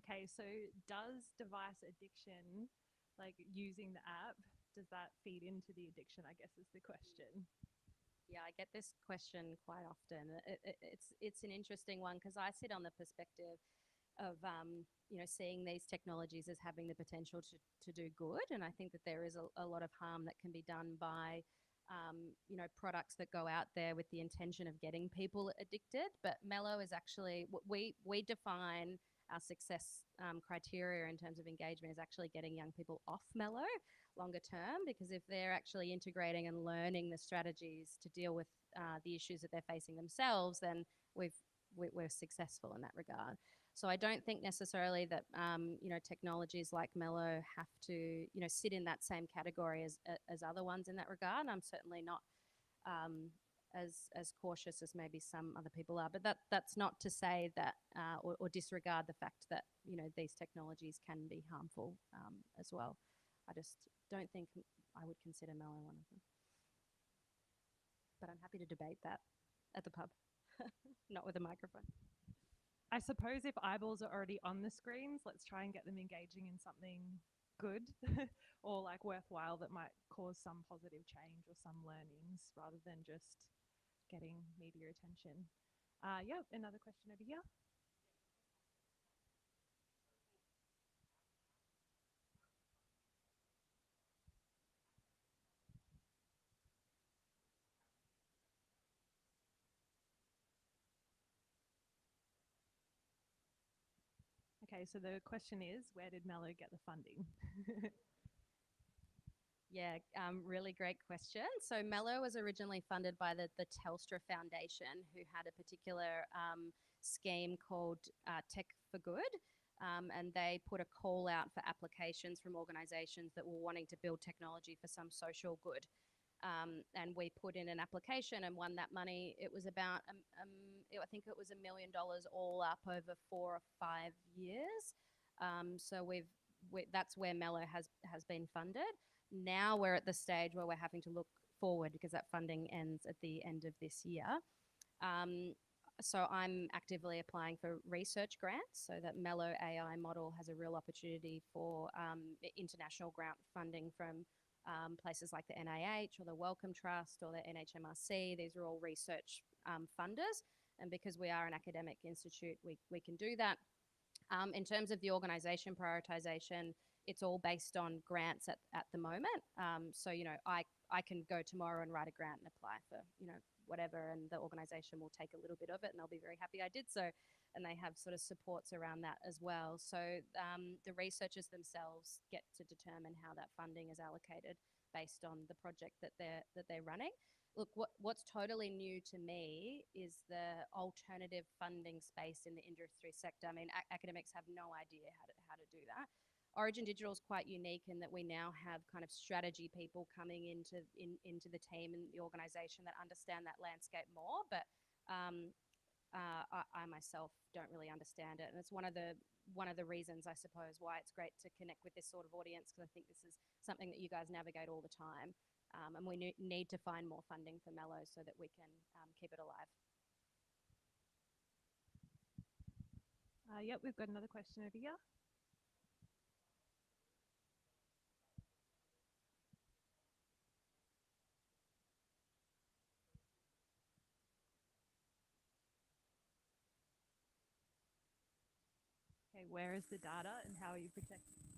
Okay, so does device addiction, like using the app, does that feed into the addiction, I guess is the question. Yeah, I get this question quite often. It's an interesting one because I sit on the perspective of seeing these technologies as having the potential to do good, and I think that there is a lot of harm that can be done by products that go out there with the intention of getting people addicted. But Mello is actually we define our success criteria in terms of engagement is actually getting young people off Mello longer term, because if they're actually integrating and learning the strategies to deal with the issues that they're facing themselves, then we're successful in that regard. So I don't think necessarily that technologies like Mello have to sit in that same category as other ones in that regard. I'm certainly not as cautious as maybe some other people are, but that's not to say that or disregard the fact that these technologies can be harmful as well. I just don't think I would consider Mello one of them, but I'm happy to debate that at the pub, not with a microphone. I suppose if eyeballs are already on the screens, let's try and get them engaging in something good or like worthwhile that might cause some positive change or some learnings rather than just getting media attention. Yeah, another question over here. Okay, so the question is, where did Mello get the funding? Yeah, really great question. So Mello was originally funded by the Telstra Foundation, who had a particular scheme called Tech for Good. And they put a call out for applications from organisations that were wanting to build technology for some social good. And we put in an application and won that money. It was about, I think it was $1 million all up over 4 or 5 years. So we've that's where Mello has been funded. Now we're at the stage where we're having to look forward because that funding ends at the end of this year. So I'm actively applying for research grants so that Mello AI model has a real opportunity for international grant funding from places like the NIH or the Wellcome Trust or the NHMRC. These are all research funders. And because we are an academic institute, we can do that. In terms of the organisation prioritisation, it's all based on grants at the moment. So, you know, I can go tomorrow and write a grant and apply for, you know, whatever, and the organisation will take a little bit of it and they'll be very happy I did so. And they have sort of supports around that as well. So the researchers themselves get to determine how that funding is allocated based on the project that they're running. Look, what's totally new to me is the alternative funding space in the industry sector. I mean, academics have no idea how to do that. Origin Digital is quite unique in that we now have kind of strategy people coming into the team and the organisation that understand that landscape more. But I myself don't really understand it, and it's one of the reasons, I suppose, why it's great to connect with this sort of audience, because I think this is something that you guys navigate all the time, and we need to find more funding for Mello so that we can keep it alive. Yep, we've got another question over here. Okay, where is the data and how are you protecting it?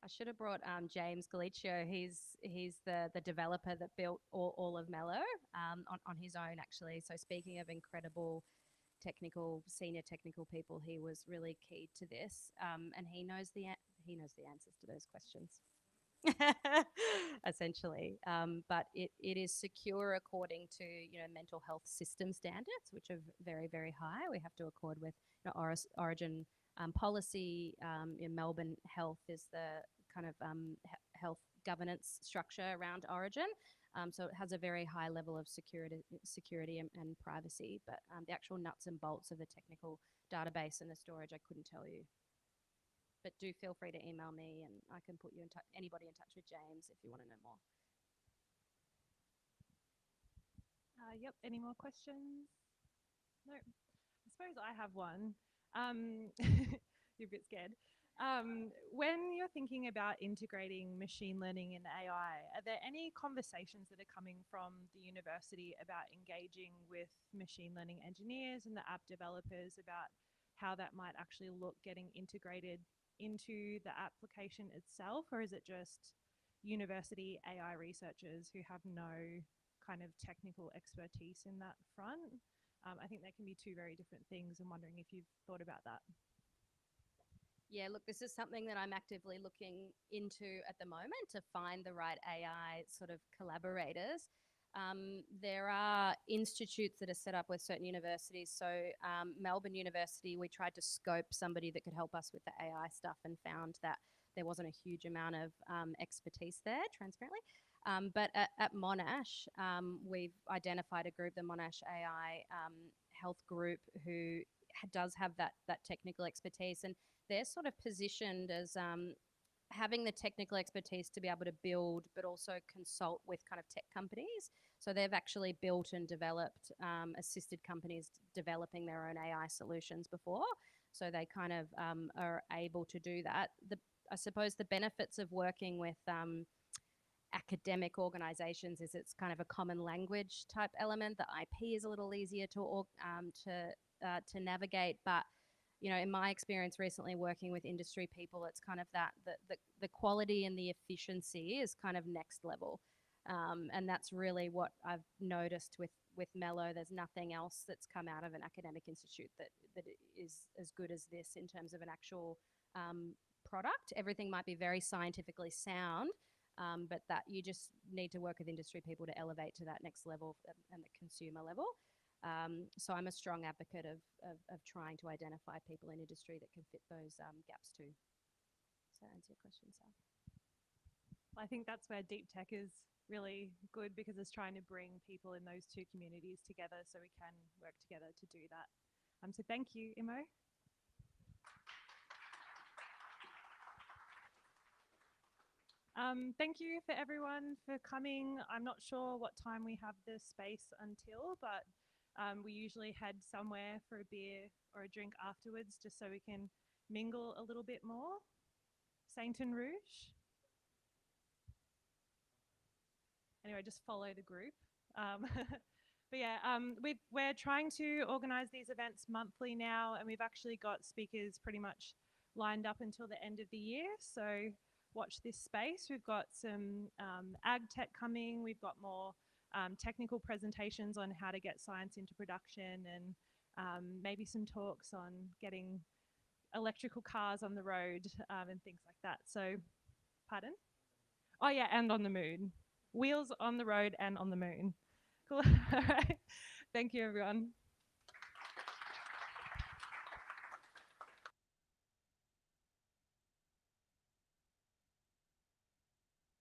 I should have brought James Galicio. He's the developer that built all of Mello on his own, actually. So speaking of incredible senior technical people, he was really key to this, and he knows the answers to those questions. Essentially, but it is secure according to, you know, mental health system standards, which are very, very high. We have to accord with, you know, Origin policy. In Melbourne Health is the kind of health governance structure around Origin. So it has a very high level of security and privacy, but the actual nuts and bolts of the technical database and the storage, I couldn't tell you. But do feel free to email me and I can put you in touch, anybody in touch with James if you want to know more. Yep, any more questions? No. I suppose I have one. You're a bit scared. When you're thinking about integrating machine learning and AI, are there any conversations that are coming from the university about engaging with machine learning engineers and the app developers about how that might actually look getting integrated into the application itself? Or is it just university AI researchers who have no kind of technical expertise in that front? I think they can be two very different things. I'm wondering if you've thought about that. Yeah, look, this is something that I'm actively looking into at the moment to find the right AI sort of collaborators. There are institutes that are set up with certain universities. So Melbourne University, we tried to scope somebody that could help us with the AI stuff and found that there wasn't a huge amount of expertise there, transparently. But at Monash, we've identified a group, the Monash AI Health Group, who does have that technical expertise, and they're sort of positioned as having the technical expertise to be able to build, but also consult with kind of tech companies. So they've actually built and developed, assisted companies developing their own AI solutions before. So they kind of are able to do that. I suppose the benefits of working with academic organizations is it's kind of a common language type element. The IP is a little easier to navigate, but you know, in my experience recently working with industry people, it's kind of that the quality and the efficiency is kind of next level, and that's really what I've noticed with Mello. There's nothing else that's come out of an academic institute that is as good as this in terms of an actual product. Everything might be very scientifically sound, but that you just need to work with industry people to elevate to that next level and the consumer level. So I'm a strong advocate of trying to identify people in industry that can fit those gaps too. Does that answer your question, Sal? I think that's where deep tech is really good because it's trying to bring people in those two communities together so we can work together to do that. So thank you, Imo. Thank you for everyone for coming. I'm not sure what time we have the space until, but we usually head somewhere for a beer or a drink afterwards just so we can mingle a little bit more. Saint and Rouge. Anyway, just follow the group. But yeah, we're trying to organise these events monthly now, and we've actually got speakers pretty much lined up until the end of the year. So watch this space. We've got some ag tech coming. We've got more technical presentations on how to get science into production, and maybe some talks on getting electrical cars on the road and things like that. So, pardon? Oh yeah, and on the moon. Wheels on the road and on the moon. Cool. All right. Thank you, everyone.